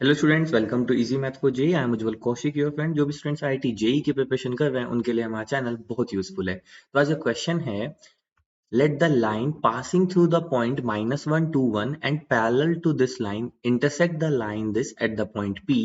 Hello students, welcome to easy math for JEE. I am Ujjwal Kaushik, your friend. जो भी students IIT JEE की preparation कर रहे हैं उनके लिए हमारा चैनल बहुत यूजफुल है। तो आज का क्वेश्चन है, let the line passing through the point -1, 2, 1 and parallel to this line intersect the line this at the point P,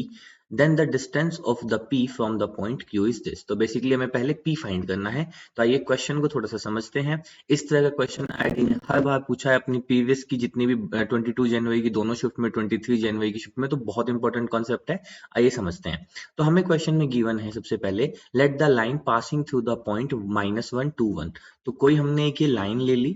then the distance of the P from the point Q is this। तो basically हमें पहले P find करना है। तो आइए question को थोड़ा सा समझते हैं। इस तरह का क्वेश्चन आईआईटी ने हर बार पूछा है अपनी प्रीवियस की जितनी भी 22 जनवरी की दोनों शिफ्ट में, 23 जनवरी की शिफ्ट में। तो बहुत इंपॉर्टेंट कॉन्सेप्ट है, आइए समझते हैं। तो हमें क्वेश्चन में गिवन है सबसे पहले, late the line passing through the point -1, 2, 1। तो कोई हमने एक ये लाइन ले ली,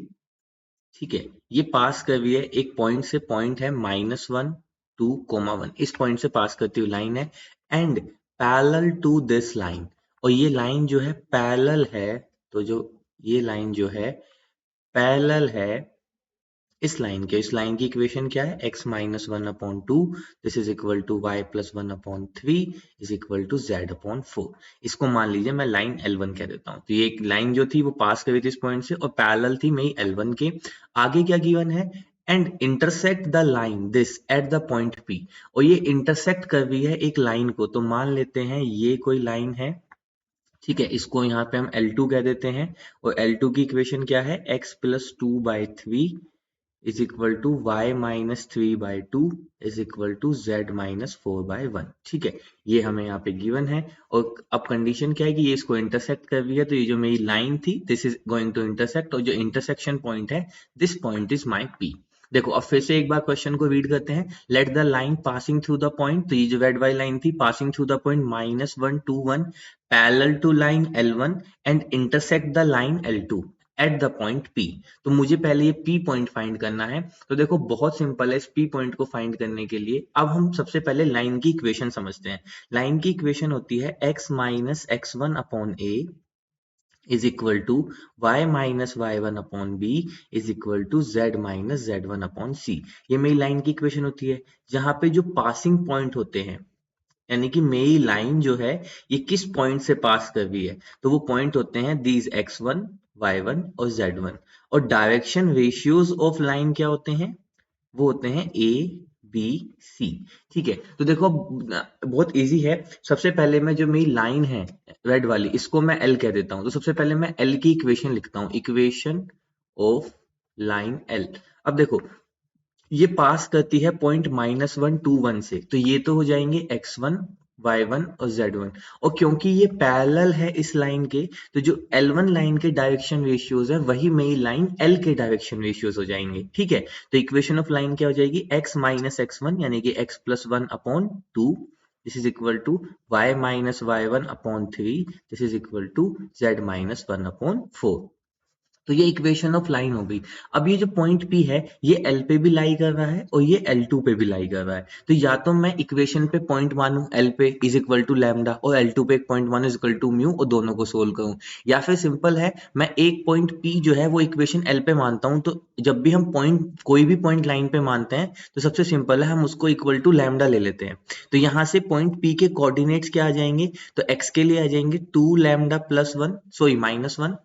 ठीक है, ये पास कर रही है एक पॉइंट से। पॉइंट है -1, 2, 1, इस पॉइंट से पास करती हुई लाइन है, and parallel to this line. और ये लाइन जो है पैरेलल है, तो जो ये लाइन जो है पैरेलल है इस लाइन के। इस लाइन की इक्वेशन क्या है, x-1/2 this is equal to y+1/3 is equal to z/4। इसको मान लीजिए मैं लाइन L1 कह देता हूं। तो ये एक लाइन जो थी वो पास कर रही थी इस पॉइंट से और पैरेलल थी मेरी L1 के। आगे क्या गिवन है, and intersect the line this eight the point P। और ये इंटरसेक्ट कर रही है एक लाइन को। तो मान लेते हैं ये कोई लाइन है, ठीक है, इसको यहाँ पे हम L2 कह देते हैं। और L2 की इक्वेशन क्या है, x+2/3 is equal to y-3/2 is equal to z-4/1। ठीक है, ये हमें यहाँ पे गिवन है। और अब कंडीशन क्या है कि ये इसको इंटरसेक्ट कर रही है। तो ये जो मेरी लाइन थी this is going to intersect, और जो इंटरसेक्शन पॉइंट है this point is my P. देखो अब फिर से एक बार क्वेश्चन को रीड करते हैं। Let the line passing through the point, तो ये जो रेड वाली लाइन थी passing through the point -1, 2, 1 parallel to line L1 and intersect the line L2 at the point P। तो मुझे पहले ये P पॉइंट फाइंड करना है। तो देखो बहुत सिंपल है, इस P पॉइंट को फाइंड करने के लिए अब हम सबसे पहले लाइन की इक्वेशन समझते हैं। लाइन की इक्वेशन होती है x-x1/a is equal to y-y1/b is equal to z-z1/c। ये मेरी लाइन की इक्वेशन होती है, जहां पे जो पासिंग पॉइंट होते हैं, यानी कि मेरी लाइन जो है ये किस पॉइंट से पास कर रही है, तो वो पॉइंट होते हैं दीज x1, y1 और z1। और डायरेक्शन रेशियोज ऑफ लाइन क्या होते हैं, वो होते हैं ए बी सी। ठीक है, तो देखो बहुत इजी है। सबसे पहले मैं जो मेरी लाइन है रेड वाली, इसको मैं एल कह देता हूं। तो सबसे पहले मैं एल की इक्वेशन लिखता हूं, इक्वेशन ऑफ लाइन एल। अब देखो ये पास करती है पॉइंट -1, 2, 1 से, तो ये तो हो जाएंगे x1, y1 और z1। और क्योंकि ये पैरेलल है इस लाइन के, तो जो L1 लाइन के डायरेक्शन रेशियोज है वही मेरी लाइन L के डायरेक्शन रेशियोज हो जाएंगे। ठीक है, तो इक्वेशन ऑफ लाइन क्या हो जाएगी, x-x1 यानी कि x+1/2 this is equal to y-y1/3 this is equal to z-1/4। तो ये इक्वेशन ऑफ लाइन हो गई। अब ये जो पॉइंट P है ये L पे भी लाई कर रहा है और ये L2 पे भी लाई कर रहा है। तो या तो मैं इक्वेशन पे पॉइंट मानूं L पे इज इक्वल टू लैम्डा, और L2 पे एक पॉइंट मानूं इज इक्वल टू म्यू, और दोनों को सोल्व करूं। या फिर सिंपल है, मैं एक पॉइंट P जो है वो इक्वेशन L पे मानता हूं। तो जब भी हम पॉइंट कोई भी पॉइंट लाइन पे मानते हैं तो सबसे सिंपल है, हम उसको इक्वल टू लैम्डा ले लेते हैं। तो यहाँ से पॉइंट P के कोऑर्डिनेट्स क्या आ जाएंगे, तो x के लिए आ जाएंगे 2λ+1 सॉरी -1,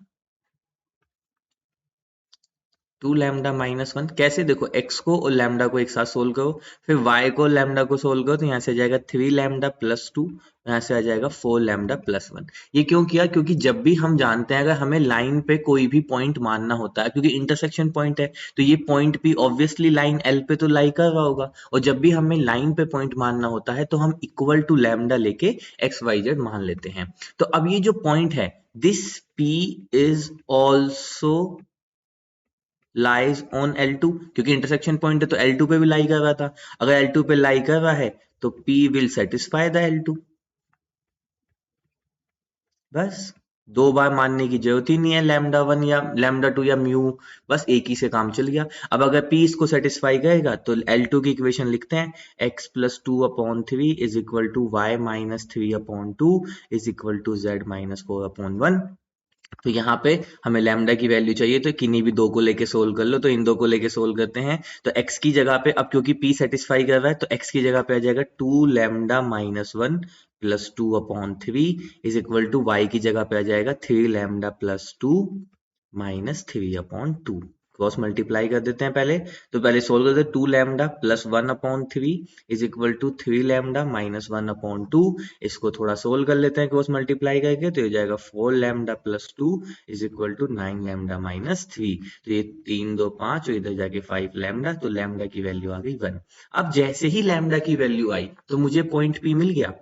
2λ-1। कैसे, देखो x को और लैम्डा को एक साथ सोल्व करो, फिर y को लैम्डा को सोल्व करो, तो यहाँ से आ जाएगा 3λ+2, यहाँ से आ जाएगा 4λ+1। ये क्यों किया, क्योंकि जब भी हम जानते हैं अगर हमें लाइन पे कोई भी पॉइंट मानना होता है, क्योंकि इंटरसेक्शन पॉइंट है, तो ये पॉइंट भी ऑब्वियसली लाइन L पे तो लाई कर रहा होगा। और जब भी हमें लाइन पे पॉइंट मानना होता है तो हम इक्वल टू लैम्डा लेके XYZ मान लेते हैं। तो अब ये जो पॉइंट है this P is also lies on L2, क्योंकि इंटरसेक्शन पॉइंट है तो L2 पे भी लाई कर रहा था। अगर L2 पे लाई कर रहा है तो P will satisfy the L2। बस दो बार मानने की जरूरत ही नहीं है, λ1 या λ2 या म्यू, बस एक ही से काम चल गया। अब अगर P इसको सेटिस्फाई करेगा तो L2 की इक्वेशन लिखते हैं, x+2/3 is equal to y-3/2 is equal to z-4/1। तो यहाँ पे हमें लैम्डा की वैल्यू चाहिए, तो किन्हीं भी दो को लेके सोल्व कर लो। तो इन दो को लेके सोल्व करते हैं, तो x की जगह पे, अब क्योंकि p सेटिस्फाई कर रहा है तो x की जगह पे आ जाएगा 2λ-1 plus 2/3 is equal to y की जगह पे आ जाएगा 3λ+2 -3/2। क्रॉस मल्टीप्लाई कर देते हैं पहले। तो पहले सोल्व करते हैं, 2 lambda plus 1/3 is equal to 3 lambda minus 1/2। इसको थोड़ा सोल्व कर लेते हैं क्रॉस मल्टीप्लाई करके, तो ये जाएगा 4 lambda plus 2 is equal to 9 lambda minus 3। तो ये 3 2 5 और इधर जाके 5 लैम्डा, तो लैम्डा की वैल्यू आ गई 1। अब जैसे ही लैम्डा की वैल्यू आई तो मुझे पॉइंट पी मिल गया।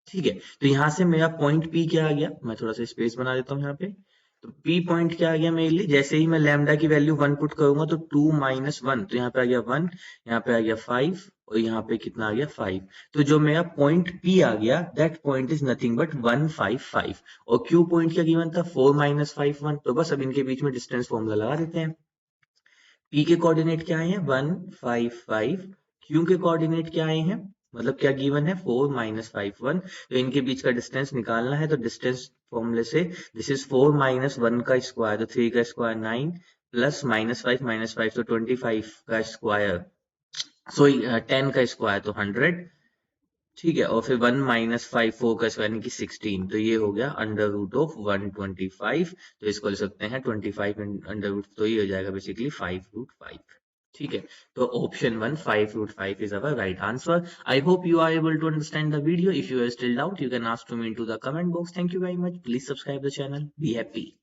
ठीक है, तो यहां से मेरा पॉइंट पी क्या आ गया, मैं थोड़ा सा स्पेस बना देता हूँ यहाँ पे। तो P पॉइंट क्या आ गया मेरे लिए, जैसे ही मैं लैम्डा की वैल्यू 1 पुट करूंगा तो 2 माइनस 1, तो यहाँ पे आ गया 1, यहाँ पे आ गया 5 और यहाँ पे कितना आ गया 5। तो जो मेरा पॉइंट P आ गया, that point is nothing but 155। और Q पॉइंट क्या गिवन था, 4 माइनस 5 1। तो बस अब इनके बीच में डिस्टेंस फॉर्मूला लगा देते हैं। P के कोऑर्डिनेट क्या आए हैं 155, Q के कोऑर्डिनेट क्या आए हैं, मतलब क्या गिवन है 4 माइनस 5 1। तो इनके बीच का डिस्टेंस निकालना है, तो डिस्टेंस फॉर्मूले से दिस इज 4 माइनस 1 का स्क्वायर, तो 3 का स्क्वायर 9 प्लस माइनस 5 तो 25 का स्क्वायर, सो 10 का स्क्वायर तो 100। ठीक है, और फिर 1 माइनस 5 4 का स्क्वायर यानी कि 16, तो ये हो गया अंडर रूट ऑफ 125। तो इसको लिख सकते हैं 25 अंडर रूट, तो ये हो जाएगा बेसिकली 5√5। ठीक है, तो option 1 5√5 is our right answer. I hope you are able to understand the video. If you are still doubt, you can ask to me into the comment box. Thank you very much. Please subscribe the channel. Be happy.